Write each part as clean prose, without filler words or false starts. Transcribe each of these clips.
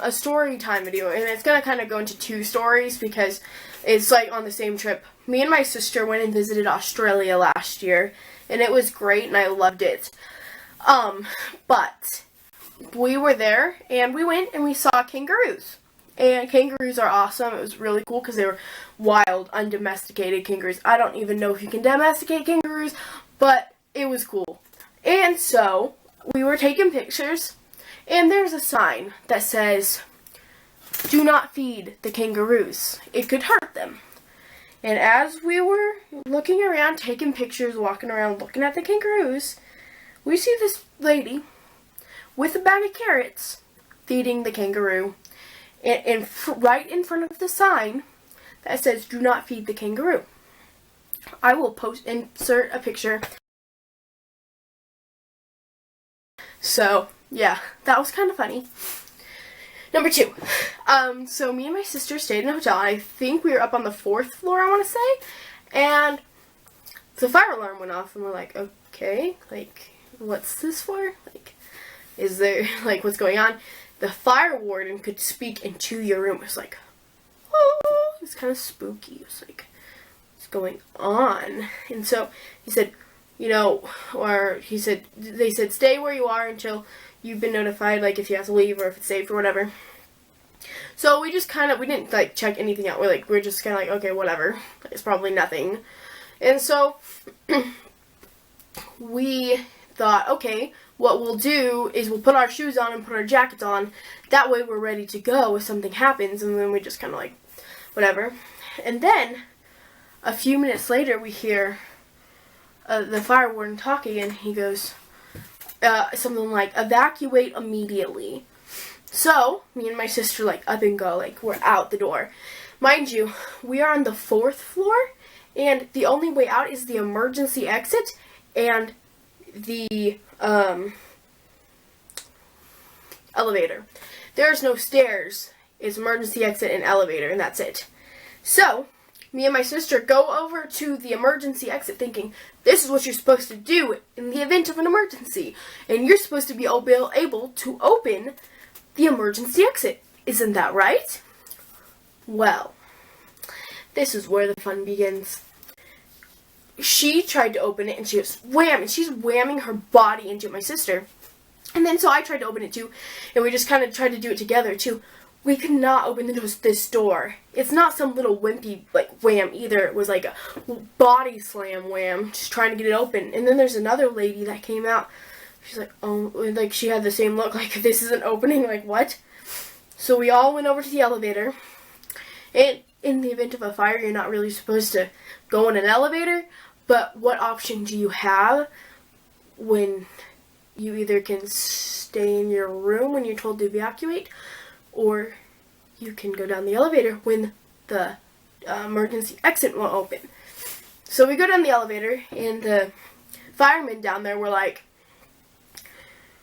a story time video, and it's going to kind of go into two stories because it's like on the same trip. Me and my sister went and visited Australia last year, and it was great, and I loved it. But we were there, and we went and we saw kangaroos. And kangaroos are awesome. It was really cool because they were wild, undomesticated kangaroos. I don't even know if you can domesticate kangaroos, but it was cool. And so, we were taking pictures, and there's a sign that says, "Do not feed the kangaroos. It could hurt them." And as we were looking around, taking pictures, walking around, looking at the kangaroos, we see this lady with a bag of carrots feeding the kangaroo. And right in front of the sign that says, "Do not feed the kangaroo." I will insert a picture. So, yeah, that was kind of funny. Number 2. So me and my sister stayed in a hotel. I think we were up on the 4th floor, I want to say. And the fire alarm went off, and we're like, okay, like, what's this for? Like, is there, like, what's going on? The fire warden could speak into your room. It was like, oh, it's kind of spooky. It was like, what's going on? And so he said, they said, stay where you are until you've been notified, like, if you have to leave or if it's safe or whatever. So we just we didn't, like, check anything out. We're just kind of like, okay, whatever. It's probably nothing. And so we thought, okay, what we'll do is we'll put our shoes on and put our jackets on. That way we're ready to go if something happens. And then we just kind of like, whatever. And then a few minutes later we hear the fire warden talking, and he goes something like, "Evacuate immediately." So me and my sister like up and go, like we're out the door. Mind you, we are on the 4th floor, and the only way out is the emergency exit and the elevator. There's no stairs. It's emergency exit and elevator, and that's it. So me and my sister go over to the emergency exit thinking, this is what you're supposed to do in the event of an emergency. And you're supposed to be able to open the emergency exit. Isn't that right? Well, this is where the fun begins. She tried to open it, and she was wham, and she's whamming her body into my sister. And then so I tried to open it too, and we just kind of tried to do it together too. We could not open this door. It's not some little wimpy, like, wham either. It was like a body slam wham, just trying to get it open. And then there's another lady that came out. She's like, oh, like, she had the same look, like, this isn't opening, like, what? So we all went over to the elevator. And in the event of a fire, you're not really supposed to go in an elevator. But what option do you have when you either can stay in your room when you're told to evacuate, or you can go down the elevator when the emergency exit won't open. So we go down the elevator, and the firemen down there were like,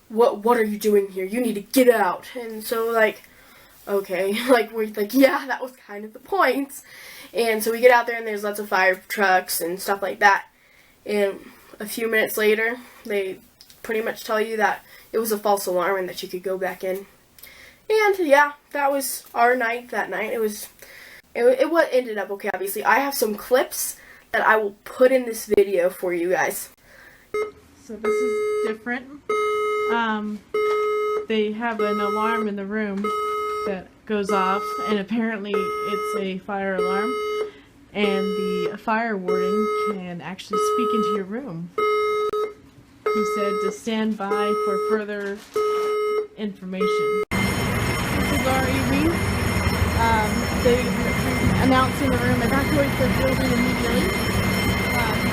what are you doing here? You need to get out. And so, like, okay, like, we're like, yeah, that was kind of the point. And so we get out there, and there's lots of fire trucks and stuff like that. And a few minutes later, they pretty much tell you that it was a false alarm and that you could go back in. And yeah, that was our night that night. It ended up okay, obviously. I have some clips that I will put in this video for you guys. So this is different. They have an alarm in the room that goes off, and apparently it's a fire alarm, and the fire warden can actually speak into your room. He said to stand by for further information. This is our evening. They announced in the room, evacuate the building immediately.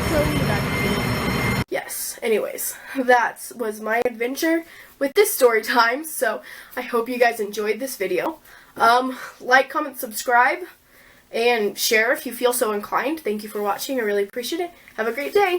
So we evacuated. Yes, anyways, that was my adventure with this story time, so I hope you guys enjoyed this video. Like, comment, subscribe, and share if you feel so inclined. Thank you for watching. I really appreciate it. Have a great day.